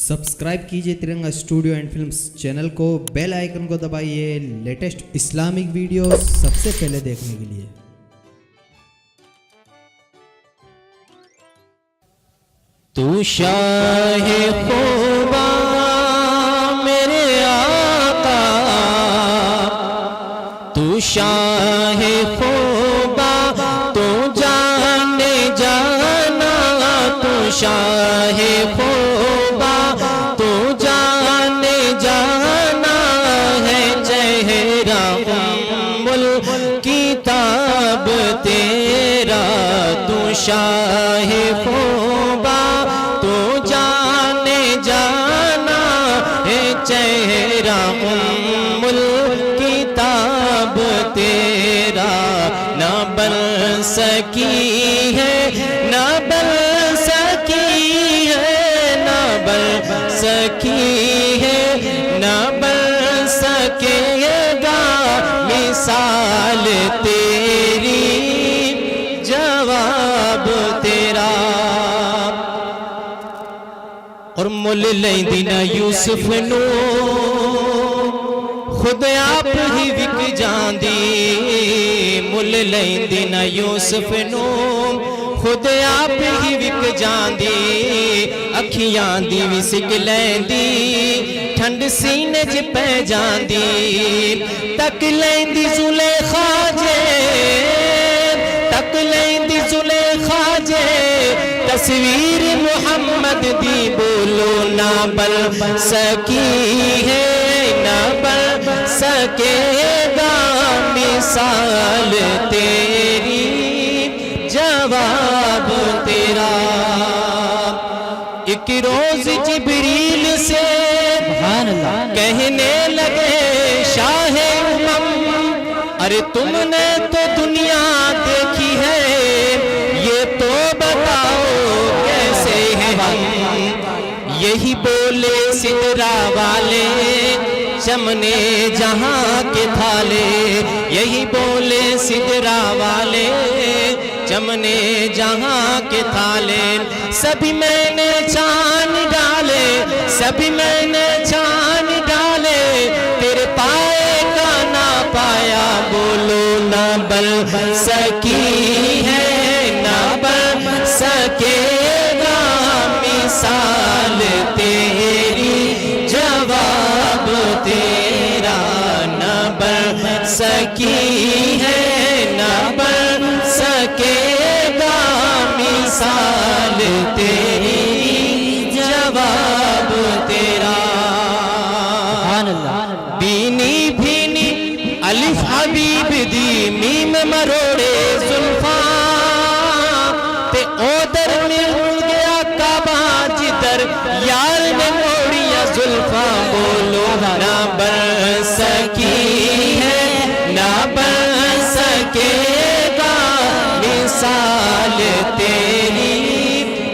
Subscribe कीजिए तिरंगा studio and films channel को, बेल आइकन को दबाइए लेटेस्ट इस्लामिक वीडियो सबसे पहले देखने के लिए। तू शाहे खुदा मेरे आका, तू शाहे खुदा, तू जाने जाना, तू शाहे खुदा, तू जाने जाना है चेहरा उम्मुल किताब तेरा। तू शाहे खुदा, तू जाने जाना है चेहरा उम्मुल किताब तेरा। न बन सकी है, न बन सकी है, न बन सकी है, न बन सकेगा मिसाल तेरी, जवाब तेरा। और मुल लैंदी ना यूसुफ नू खुद आप ही विक जांदी। मुल लैंदी ना यूसुफ नू खुद आप ही विक जांदी। अखियां दी विसिक लैंदी, ठंड सीने च पै जांदी। तक लैंदी जुलेखा जे, तक लैंदी जुलेखा जे, तस्वीर मुहम्मद दी बोलो ना बन सकी है, ना बन सकेगा मिसाल तेरी, जवाब तेरा। एक रोज जिब्रील से कहने लगे शाहे उमम, अरे तुमने तो दुनिया देखी है, ये तो बताओ कैसे हैं हम। यही बोले सिदरा वाले चमने जहां के थाले। यही बोले सिदरा वाले चमने जहां के थाले। सभी मैंने छान डाले, सभी मैंने छान डाले, तेरे पाए का ना पाया। बोलो ना बन सकी है, ना बन सकेगा मिसाल तेरी, जवाब तेरा। ना बन सकी है, ना बन सकेगा मिसाल तेरी, जवाब तेरा। बीनी भीनी अलिफ हबीब दी, मीम मरोड़े जुल्फा ते ओदर मिल गया काबा जिधर यार ने मोड़िया जुल्फा। बोलो ना बन सकी है, ना बन सकेगा मिसाल तेरी,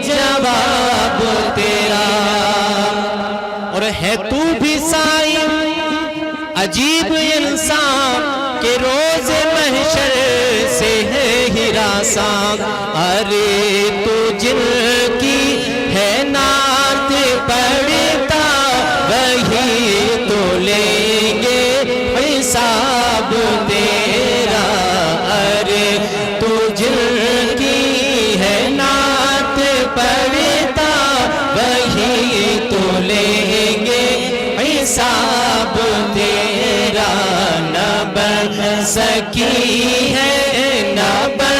जवाब तेरा। और है तू भी साई अजीब इंसान के रोज महशर से है हिरासान। अरे तू जिनकी है नात पढ़ता, वही तो लेंगे हिसाब तेरा। अरे तू जिनकी है नात पढ़ता, वही तो लेंगे हिसाब तेरा। न बन सकी है, न बन